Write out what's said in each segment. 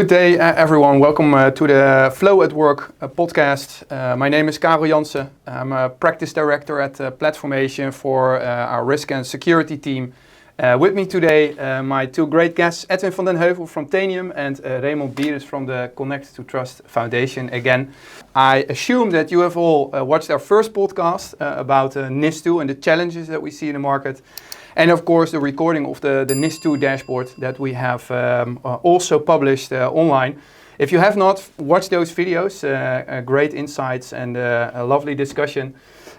Good day, everyone. Welcome to the Flow at Work podcast. My name is Karel Jansen. I'm a practice director at Platformation for our risk and security team. With me today, my two great guests, Edwin van den Heuvel from Tanium and Raymond Bierens from the Connext2Trust Foundation. Again, I assume that you have all watched our first podcast about NIS2 and the challenges that we see in the market. And of course, the recording of the NIS2 dashboard that we have also published online. If you have not watched those videos, great insights and a lovely discussion.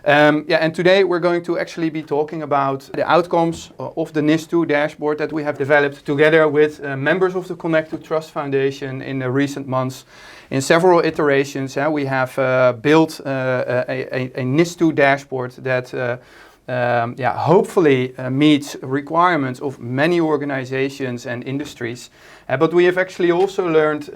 And today we're going to actually be talking about the outcomes of the NIS2 dashboard that we have developed together with members of the Connext2Trust Foundation in the recent months. In several iterations, we have built a NIS2 dashboard that hopefully meets requirements of many organizations and industries. But we have actually also learned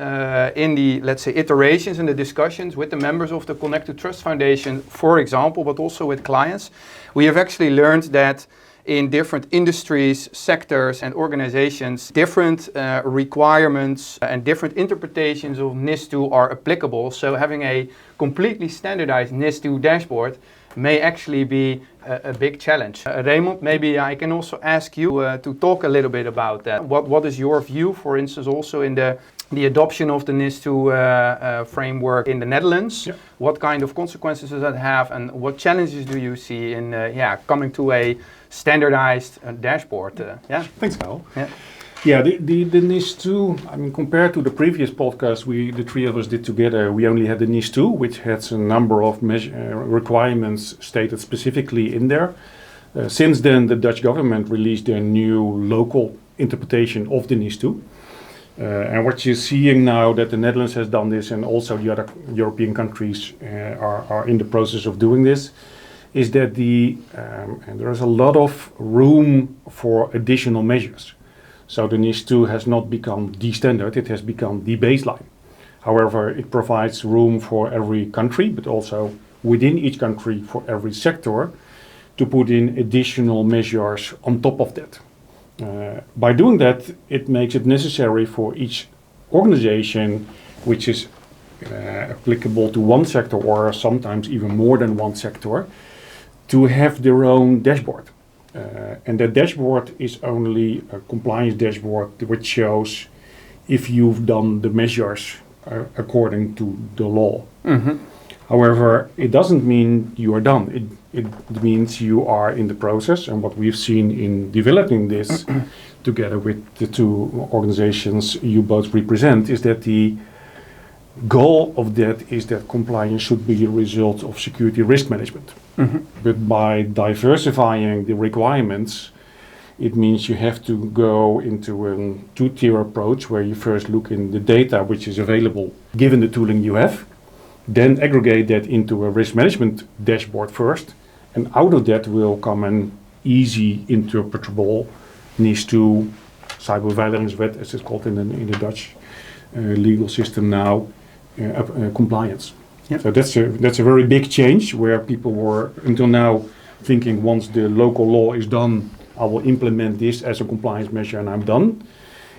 in the, let's say, iterations and the discussions with the members of the Connext2Trust Foundation, for example, but also with clients, we have actually learned that in different industries, sectors and organizations, different requirements and different interpretations of NIS2 are applicable. So having a completely standardized NIS2 dashboard may actually be a big challenge. Raymond, maybe I can also ask you to talk a little bit about that. What is your view, for instance, also in the adoption of the NIS2 framework in the Netherlands? Yeah. What kind of consequences does that have, and what challenges do you see in coming to a standardized dashboard? Thanks, Karel. Yeah, the NIS2, I mean, compared to the previous podcast the three of us did together, we only had the NIS2, which has a number of requirements stated specifically in there. Since then, the Dutch government released their new local interpretation of the NIS2. And what you're seeing now that the Netherlands has done this, and also the other European countries are in the process of doing this, is that and there is a lot of room for additional measures. So the NIS2 has not become the standard, it has become the baseline. However, it provides room for every country, but also within each country for every sector to put in additional measures on top of that. By doing that, it makes it necessary for each organization, which is applicable to one sector or sometimes even more than one sector, to have their own dashboard. And that dashboard is only a compliance dashboard which shows if you've done the measures according to the law. Mm-hmm. However, it doesn't mean you are done. It means you are in the process, and what we've seen in developing this together with the two organizations you both represent is that the goal of that is that compliance should be a result of security risk management. Mm-hmm. But by diversifying the requirements, it means you have to go into a two-tier approach where you first look in the data which is available given the tooling you have, then aggregate that into a risk management dashboard first, and out of that will come an easy interpretable NIS2 cyberveiligheidswet, as it's called in the Dutch legal system now, compliance. Yep. So that's a very big change where people were until now thinking once the local law is done, I will implement this as a compliance measure and I'm done,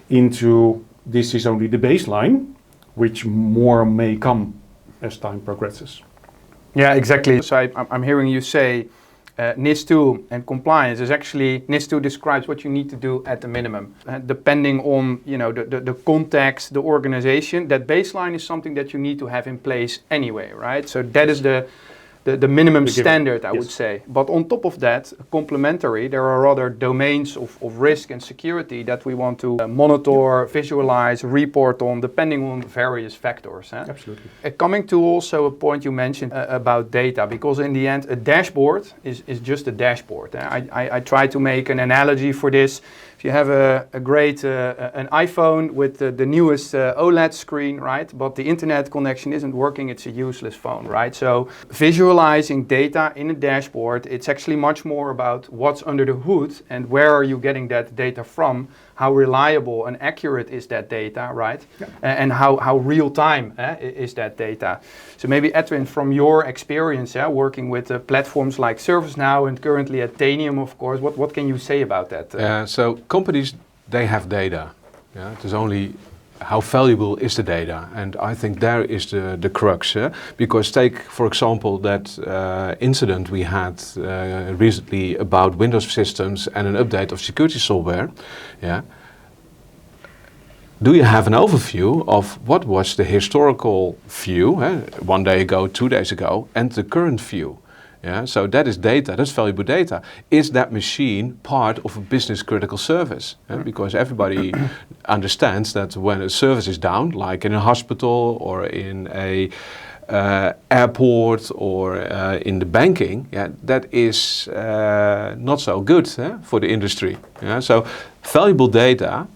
into this is only the baseline, which more may come as time progresses. Yeah, exactly. So I'm hearing you say NIS2 and compliance is actually, NIS2 describes what you need to do at the minimum. Depending on the context, the organization, that baseline is something that you need to have in place anyway, right? So that is the minimum standard, I would say. But on top of that, complementary, there are other domains of risk and security that we want to monitor, visualize, report on, depending on various factors. Absolutely. Coming to also a point you mentioned about data, because in the end, a dashboard is just a dashboard. I try to make an analogy for this. If you have a great an iPhone with the newest OLED screen, right? But the internet connection isn't working, it's a useless phone, right? So visualizing data in a dashboard, it's actually much more about what's under the hood and where are you getting that data from, how reliable and accurate is that data, right? Yeah. And how real time is that data. So maybe Edwin, from your experience working with platforms like ServiceNow and currently at Tanium, of course, what can you say about that? So companies, they have data. Yeah? There's only how valuable is the data? And I think there is the crux. Because take, for example, that incident we had recently about Windows systems and an update of security software. Yeah. Do you have an overview of what was the historical view, 1 day ago, 2 days ago, and the current view? Yeah, so that is data, that's valuable data. Is that machine part of a business critical service? Because everybody understands that when a service is down, like in a hospital or in a airport or in the banking, that is not so good for the industry. Yeah? So valuable data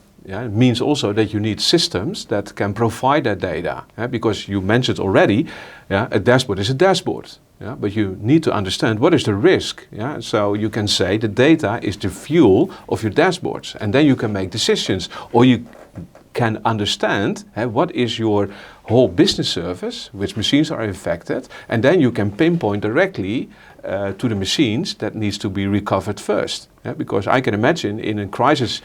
means also that you need systems that can provide that data. Because you mentioned already, a dashboard is a dashboard. Yeah, but you need to understand what is the risk. Yeah? So you can say the data is the fuel of your dashboards, and then you can make decisions, or you can understand what is your whole business service, which machines are affected, and then you can pinpoint directly to the machines that needs to be recovered first. Yeah? Because I can imagine in a crisis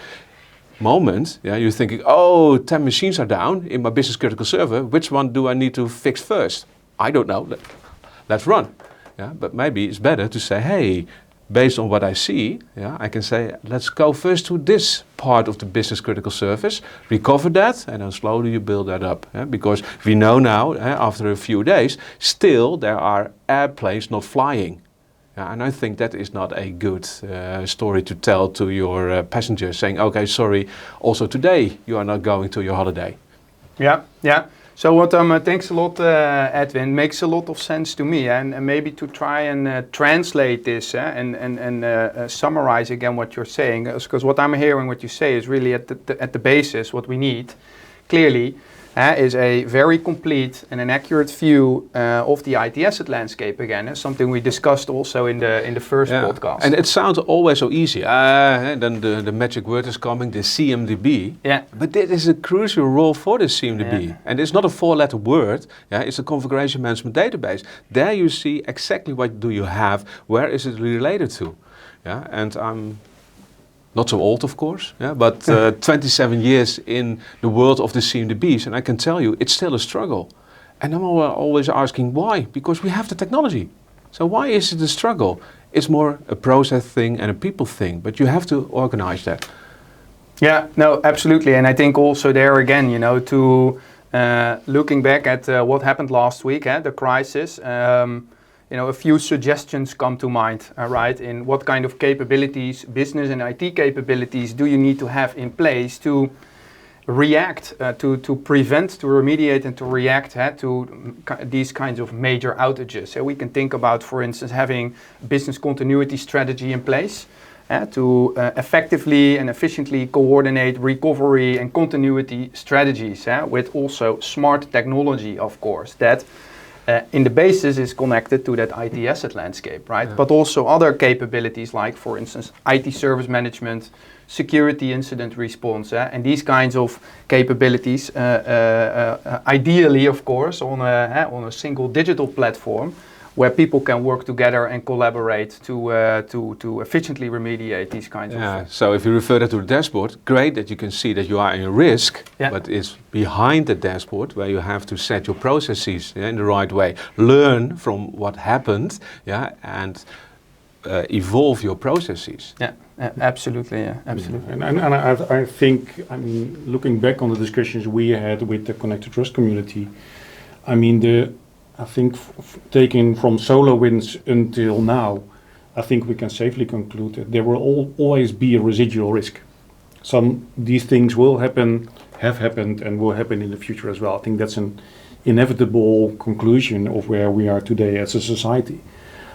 moment, you're thinking, 10 machines are down in my business critical server, which one do I need to fix first? I don't know. Let's run. Yeah? But maybe it's better to say, hey, based on what I see, I can say, let's go first to this part of the business critical service, recover that, and then slowly you build that up. Because we know now, after a few days, still there are airplanes not flying. And I think that is not a good story to tell to your passengers, saying, okay, sorry, also today you are not going to your holiday. Yeah. So what thanks a lot, Edwin. Makes a lot of sense to me, and maybe to try and translate this and summarize again what you're saying, because what I'm hearing what you say is really at the basis what we need, clearly, is a very complete and an accurate view of the IT asset landscape again. Something we discussed also in the first podcast. And it sounds always so easy. Then the magic word is coming, the CMDB. Yeah. But it is a crucial role for the CMDB. Yeah. And it's not a 4-letter word. It's a configuration management database. There you see exactly what do you have, where is it related to. And I'm not so old, of course, but 27 years in the world of the CMDBs, and I can tell you it's still a struggle. And I'm always asking why, because we have the technology. So why is it a struggle? It's more a process thing and a people thing, but you have to organize that. Yeah, no, absolutely. And I think also there again, to looking back at what happened last week, the crisis, a few suggestions come to mind, right? In what kind of capabilities, business and IT capabilities, do you need to have in place to react, to prevent, to remediate, and to react to these kinds of major outages? So we can think about, for instance, having business continuity strategy in place to effectively and efficiently coordinate recovery and continuity strategies with also smart technology, of course, that in the basis is connected to that IT asset landscape, right? Yeah. But also other capabilities like, for instance, IT service management, security incident response, and these kinds of capabilities, ideally, of course, on a single digital platform where people can work together and collaborate to efficiently remediate these kinds of things. So if you refer that to the dashboard, great that you can see that you are in risk, but it's behind the dashboard where you have to set your processes in the right way, learn from what happened, and evolve your processes. Absolutely. And I think, looking back on the discussions we had with the Connext2Trust community, I think taking from SolarWinds until now, I think we can safely conclude that there will always be a residual risk. These things will happen, have happened, and will happen in the future as well. I think that's an inevitable conclusion of where we are today as a society.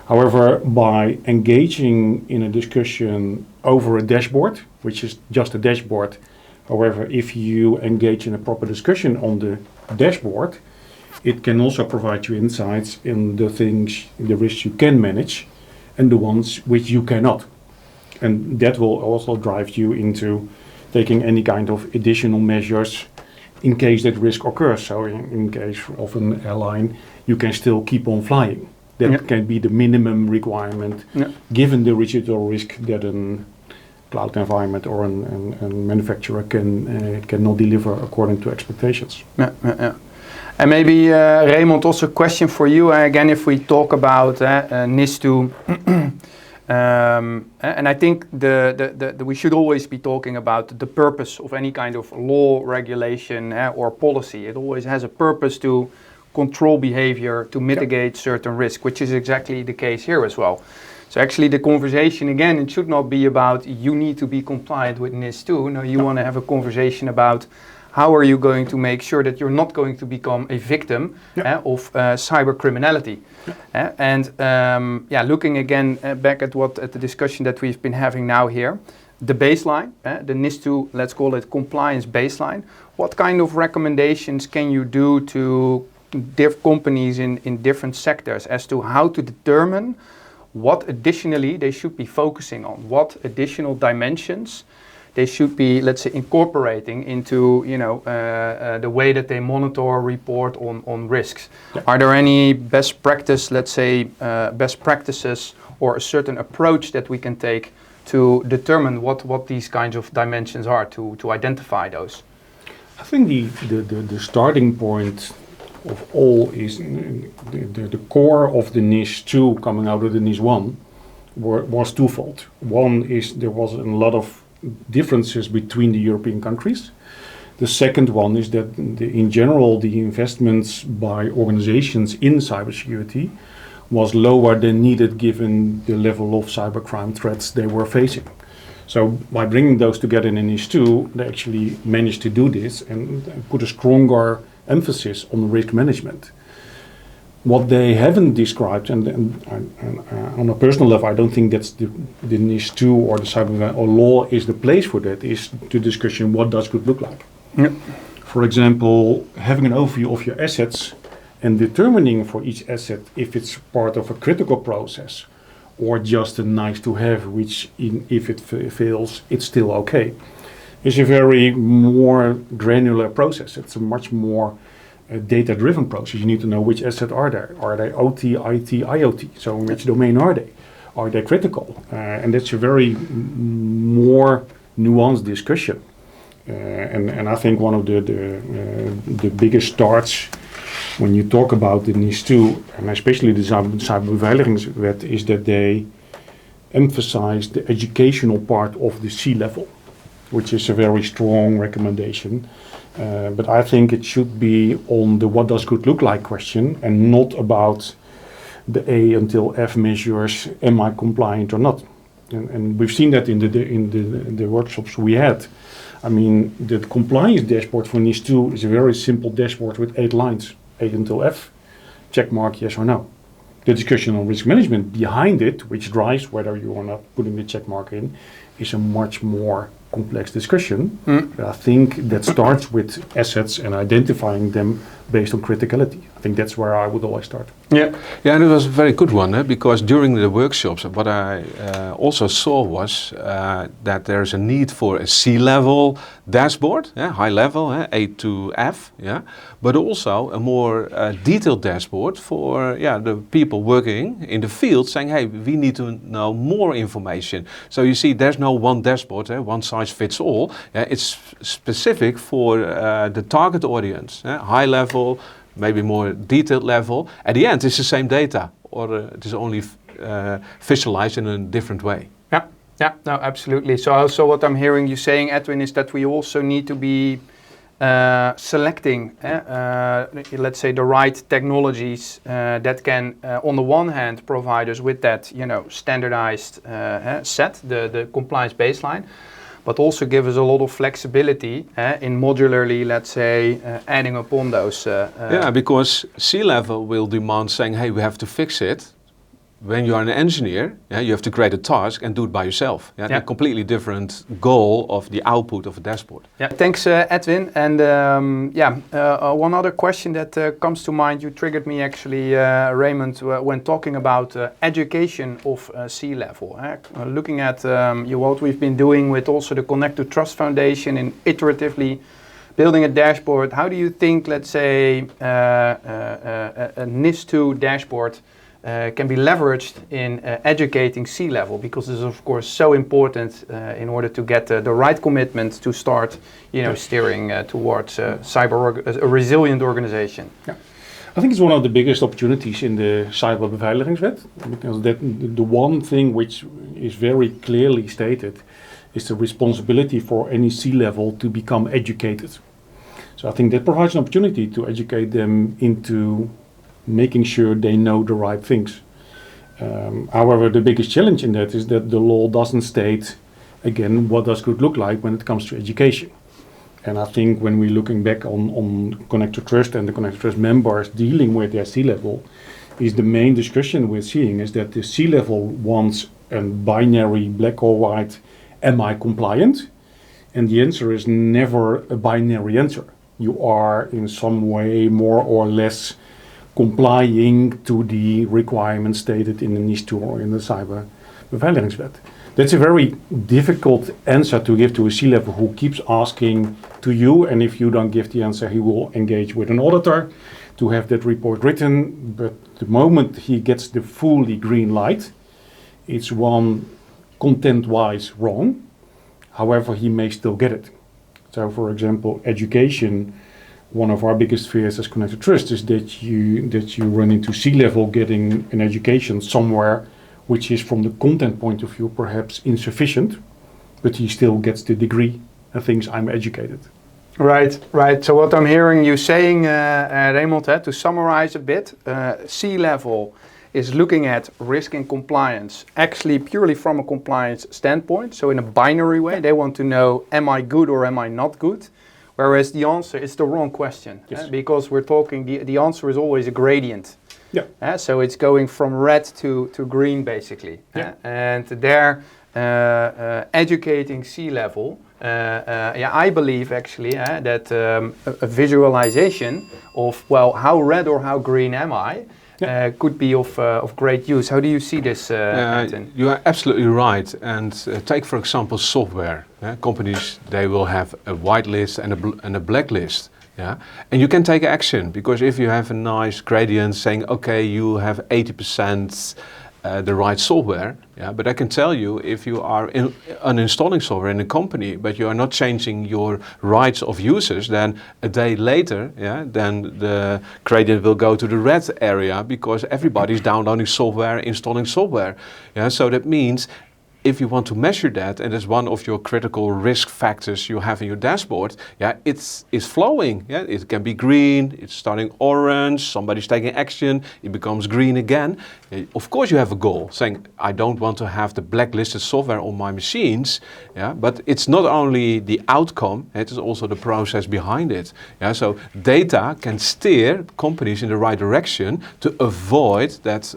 However, by engaging in a discussion over a dashboard, which is just a dashboard, however, if you engage in a proper discussion on the dashboard, it can also provide you insights in the risks you can manage and the ones which you cannot. And that will also drive you into taking any kind of additional measures in case that risk occurs. So in case of an airline, you can still keep on flying. That can be the minimum requirement given the residual risk that a cloud environment or a manufacturer cannot deliver according to expectations. Yeah. And maybe Raymond, also a question for you. Again, if we talk about NIS2, and I think we should always be talking about the purpose of any kind of law, regulation, or policy. It always has a purpose to control behavior, to mitigate certain risk, which is exactly the case here as well. So actually the conversation, again, it should not be about you need to be compliant with NIS2. No, you want to have a conversation about how are you going to make sure that you're not going to become a victim of cyber criminality. Looking again back at the discussion that we've been having now here, the baseline, the NIS2, let's call it compliance baseline. What kind of recommendations can you do to companies in different sectors as to how to determine what additionally they should be focusing on, what additional dimensions they should be, let's say, incorporating into the way that they monitor or report on risks? Are there any best practice, let's say, best practices or a certain approach that we can take to determine what these kinds of dimensions are, to identify those? I think the starting point of all is the core of the NIS2 coming out of the NIS1 was twofold. One is there was a lot of differences between the European countries. The second one is that in general the investments by organizations in cybersecurity was lower than needed given the level of cybercrime threats they were facing. So by bringing those together in NIS2, they actually managed to do this and put a stronger emphasis on risk management. What they haven't described, and on a personal level, I don't think that's the NIS2 or the cyber or law is the place for that, is the discussion what does good look like. Yep. For example, having an overview of your assets and determining for each asset if it's part of a critical process or just a nice to have, which if it fails, it's still okay. It's a very more granular process. It's a much more data-driven process. You need to know which asset are there. Are they OT, IT, IoT? So in which domain are they? Are they critical? And that's a very more nuanced discussion. And I think one of the biggest starts when you talk about the NIS2, and especially the cyberbeveiligingswet, is that they emphasize the educational part of the C-level, which is a very strong recommendation. But I think it should be on the what does good look like question and not about the A until F measures, am I compliant or not? And we've seen that in the workshops we had. I mean, the compliance dashboard for NIS2 is a very simple dashboard with 8 lines, A until F, check mark yes or no. The discussion on risk management behind it, which drives whether you are not putting the check mark in, is a much more complex discussion. I think that starts with assets and identifying them based on criticality. I think that's where I would always start. Yeah, and it was a very good one, because during the workshops, what I also saw was that there's a need for a C-level dashboard, high level, A to F, but also a more detailed dashboard for the people working in the field saying, hey, we need to know more information. So you see, there's no one dashboard, one size fits all. It's specific for the target audience, high level, maybe more detailed level. At the end, it's the same data, or it is only visualized in a different way. Yeah, no, absolutely. So also what I'm hearing you saying, Edwin, is that we also need to be selecting, let's say, the right technologies that can, on the one hand, provide us with that, standardized set, the compliance baseline, but also give us a lot of flexibility in modularly, let's say, adding upon those. Because C-level will demand saying, hey, we have to fix it. When you are an engineer, you have to create a task and do it by yourself. A completely different goal of the output of a dashboard. Yeah, thanks, Edwin. And one other question that comes to mind, you triggered me actually, Raymond, when talking about education of C-level. Looking at what we've been doing with also the Connext2Trust Foundation and iteratively building a dashboard. How do you think, let's say, a NIS2 dashboard can be leveraged in educating C-level, because this is of course so important in order to get the right commitment to start, steering towards a resilient organization. Yeah. I think it's one of the biggest opportunities in the cyberbeveiligingswet, because the one thing which is very clearly stated is the responsibility for any C-level to become educated. So I think that provides an opportunity to educate them into making sure they know the right things. However, the biggest challenge in that is that the law doesn't state, again, what does good look like when it comes to education. And I think when we're looking back on Connext2Trust and the Connext2Trust members dealing with their C-level, is the main discussion we're seeing is that the C-level wants a binary black or white, am I compliant? And the answer is never a binary answer. You are in some way more or less complying to the requirements stated in the NIS2 or in the cyberbeveiligingswet. That's a very difficult answer to give to a C-level who keeps asking to you, and if you don't give the answer, he will engage with an auditor to have that report written. But the moment he gets the fully green light, it's one content-wise wrong. However, he may still get it. So, for example, education. One of our biggest fears as Connext2Trust is that you run into C-level getting an education somewhere which is from the content point of view perhaps insufficient, but he still gets the degree and thinks I'm educated. Right. So what I'm hearing you saying, Raymond, to summarize a bit, C-level is looking at risk and compliance actually purely from a compliance standpoint, so in a binary way. They want to know, am I good or am I not good? Whereas the answer is the wrong question, because we're talking, the answer is always a gradient. Yeah. So it's going from red to green, basically. Yeah. And they're educating C-level. I believe actually that a visualization of, well, how red or how green am I, could be of great use. How do you see this, Anton? You are absolutely right. And take, for example, software. Companies, they will have a white list and a black list. Yeah, and you can take action, because if you have a nice gradient saying, okay, you have 80% the right software, but I can tell you, if you are uninstalling software in a company, but you are not changing your rights of users, then a day later, then the gradient will go to the red area, because everybody's downloading software, installing software. Yeah, so that means, if you want to measure that, and it's one of your critical risk factors you have in your dashboard, it's flowing. Yeah, it can be green, it's starting orange, somebody's taking action, it becomes green again. Of course you have a goal, saying, I don't want to have the blacklisted software on my machines. Yeah, but it's not only the outcome, it is also the process behind it. Yeah, so data can steer companies in the right direction to avoid that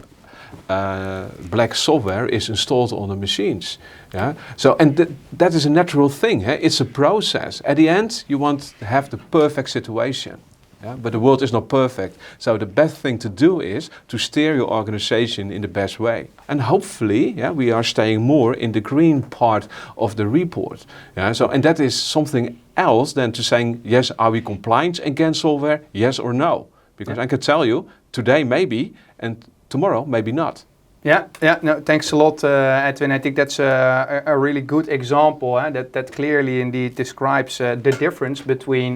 black software is installed on the machines. Yeah? So, and that is a natural thing. It's a process. At the end, you want to have the perfect situation. Yeah? But the world is not perfect. So the best thing to do is to steer your organization in the best way. And hopefully, we are staying more in the green part of the report. Yeah? So, and that is something else than to saying, yes, are we compliant against software? Yes or no? Because I can tell you, today maybe, and tomorrow, maybe not. No, thanks a lot, Edwin. I think that's a really good example that clearly indeed describes the difference between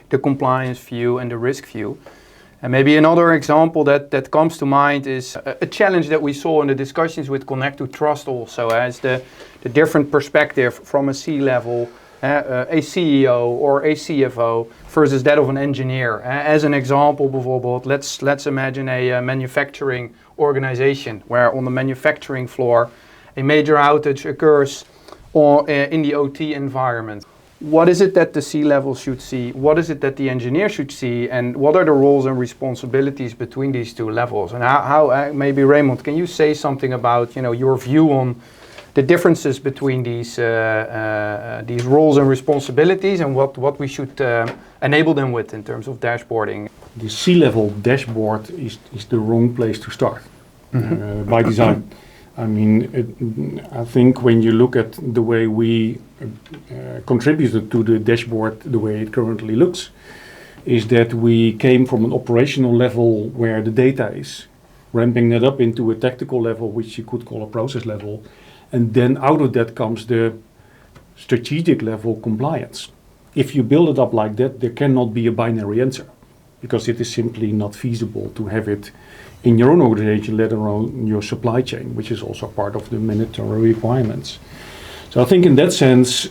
the compliance view and the risk view. And maybe another example that comes to mind is a challenge that we saw in the discussions with Connext2Trust also, as the different perspective from a C-level, a CEO or a CFO versus that of an engineer. As an example, bijvoorbeeld, let's imagine a manufacturing organization where on the manufacturing floor a major outage occurs in the OT environment. What is it that the C-level should see? What is it that the engineer should see? And what are the roles and responsibilities between these two levels? And how maybe Raymond, can you say something about your view on the differences between these roles and responsibilities, and what we should enable them with in terms of dashboarding? The C-level dashboard is the wrong place to start by design. I mean, I think when you look at the way we contributed to the dashboard, the way it currently looks, is that we came from an operational level where the data is, ramping that up into a tactical level, which you could call a process level. And then out of that comes the strategic level compliance. If you build it up like that, there cannot be a binary answer, because it is simply not feasible to have it in your own organization, let alone your supply chain, which is also part of the mandatory requirements. So I think in that sense,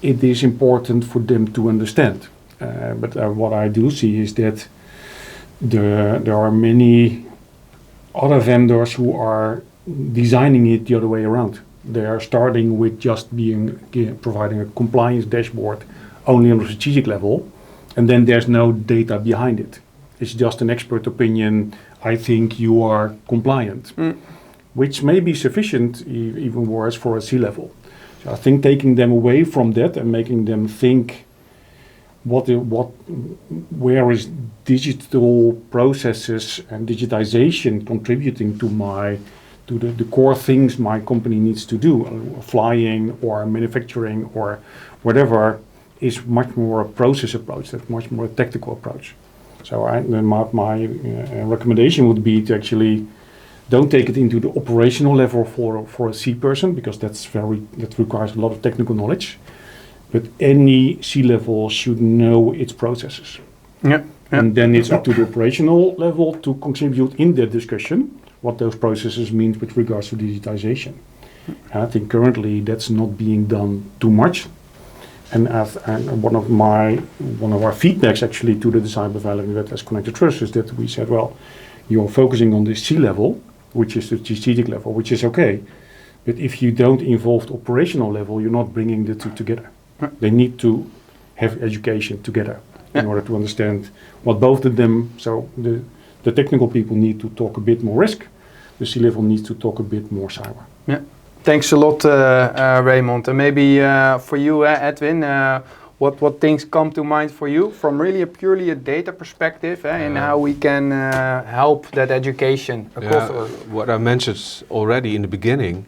it is important for them to understand. But what I do see is that there are many other vendors who are designing it the other way around. They are starting with just providing a compliance dashboard only on the strategic level, and then there's no data behind it. It's just an expert opinion. I think you are compliant, which may be sufficient, even worse, for a C-level. So I think taking them away from that and making them think where is digital processes and digitization contributing to the core things my company needs to do, flying or manufacturing or whatever, is much more a process approach, that's much more a tactical approach. So my recommendation would be to actually don't take it into the operational level for a C person, because that requires a lot of technical knowledge. But any C-level should know its processes. Yeah. And then it's up to the operational level to contribute in that discussion what those processes mean with regards to digitization. And I think currently that's not being done too much. And one of our feedbacks actually to the design provider that as Connext2Trust is that we said, well, you're focusing on the C-level, which is the strategic level, which is okay. But if you don't involve the operational level, you're not bringing the two together. They need to have education together in order to understand what both of them, so the technical people need to talk a bit more risk, the C-level needs to talk a bit more cyber. Yeah. Thanks a lot, Raymond. And maybe for you, Edwin, what things come to mind for you from really purely a data perspective and how we can help that education across what I mentioned already in the beginning,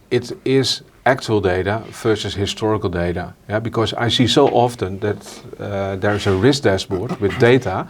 it is actual data versus historical data. Yeah, because I see so often that there's a risk dashboard with data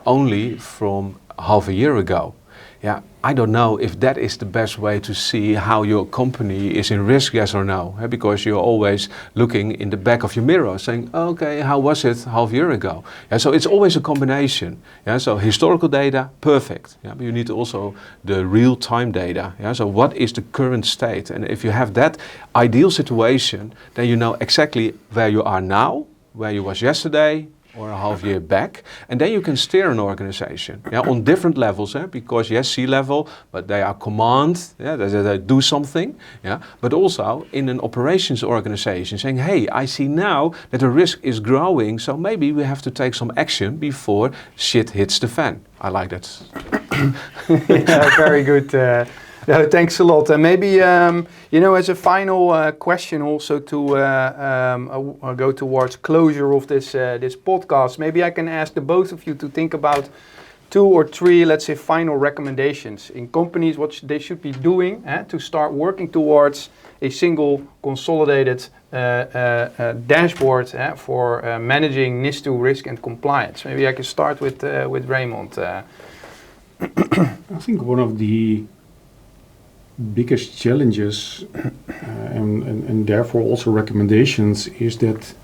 only from half a year ago. Yeah, I don't know if that is the best way to see how your company is in risk, yes or no. Because you're always looking in the back of your mirror saying, okay, how was it half a year ago? Yeah, so it's always a combination. Yeah, so historical data, perfect. Yeah, but you need also the real-time data. Yeah, so what is the current state? And if you have that ideal situation, then you know exactly where you are now, where you was yesterday, or a half year back, and then you can steer an organization on different levels, because yes, C-level, but they are command, they do something, but also in an operations organization saying, hey, I see now that the risk is growing, so maybe we have to take some action before shit hits the fan. I like that. Very good. Thanks a lot. And maybe, as a final question also to go towards closure of this podcast, maybe I can ask the both of you to think about 2 or 3, let's say, final recommendations in companies, what they should be doing to start working towards a single consolidated dashboard for managing NIS2 risk and compliance. Maybe I can start with Raymond. I think one of the biggest challenges and therefore also recommendations is that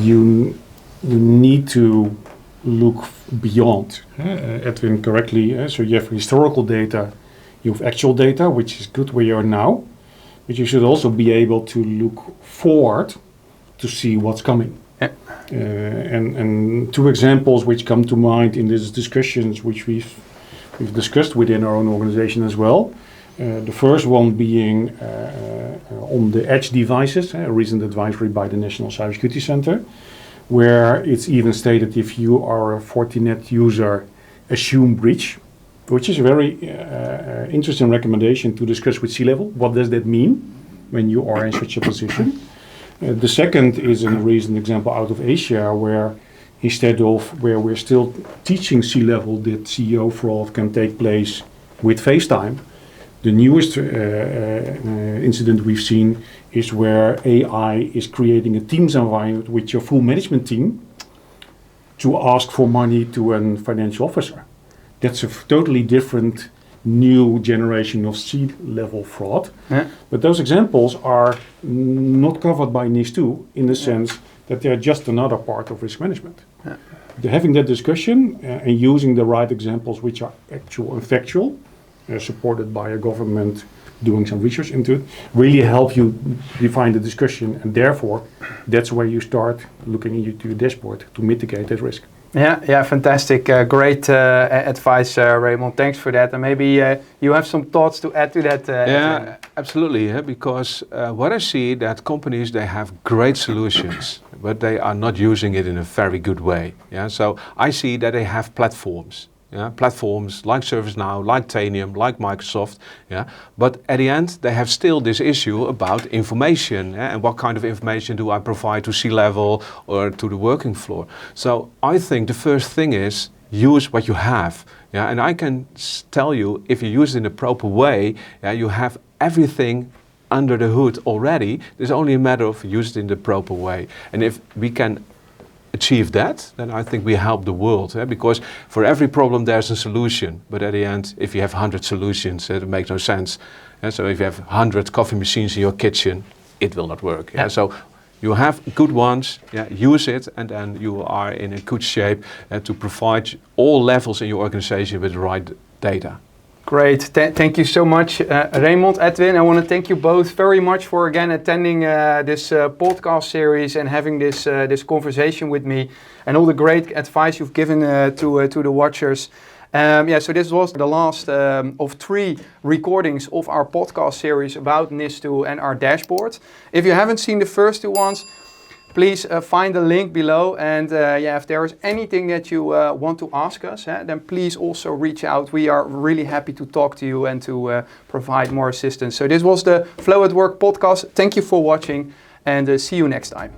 you need to look beyond. Edwin correctly, so you have historical data, you have actual data, which is good where you are now, but you should also be able to look forward to see what's coming. And 2 examples which come to mind in these discussions, which we've discussed within our own organization as well. The first one being on the edge devices, a recent advisory by the National Cybersecurity Center, where it's even stated if you are a Fortinet user, assume breach, which is a very interesting recommendation to discuss with C-level. What does that mean when you are in such a position? The second is a recent example out of Asia, where instead of where we're still teaching C-level that CEO fraud can take place with FaceTime, the newest incident we've seen is where AI is creating a Teams environment with your full management team to ask for money to a financial officer. That's a totally different new generation of C-level fraud. But those examples are not covered by NIS2 in the sense that they're just another part of risk management. Having that discussion and using the right examples which are actual and factual, supported by a government doing some research into it, really help you define the discussion, and therefore that's where you start looking into your dashboard to mitigate that risk. Yeah, fantastic. Great advice, Raymond. Thanks for that. And maybe you have some thoughts to add to that. Yeah, absolutely. Because what I see that companies, they have great solutions, but they are not using it in a very good way. Yeah, so I see that they have platforms. Yeah, platforms like ServiceNow, like Tanium, like Microsoft, yeah. But at the end, they have still this issue about information, yeah, and what kind of information do I provide to C-level or to the working floor. So I think the first thing is use what you have, yeah. And I can tell you, if you use it in a proper way, yeah, you have everything under the hood already. There's only a matter of use it in the proper way. And if we can achieve that, then I think we help the world. Because for every problem there's a solution, but at the end, if you have 100 solutions, it makes no sense. So if you have 100 coffee machines in your kitchen, it will not work. So you have good ones, use it, and then you are in a good shape to provide all levels in your organization with the right data. Great. Thank you so much, Raymond, Edwin. I want to thank you both very much for again attending this podcast series and having this conversation with me, and all the great advice you've given to the watchers. So this was the last of 3 recordings of our podcast series about NIS2 and our dashboard. If you haven't seen the first 2 ones, please find the link below, and if there is anything that you want to ask us, then please also reach out. We are really happy to talk to you and to provide more assistance. So this was the Flow at Work podcast. Thank you for watching, and see you next time.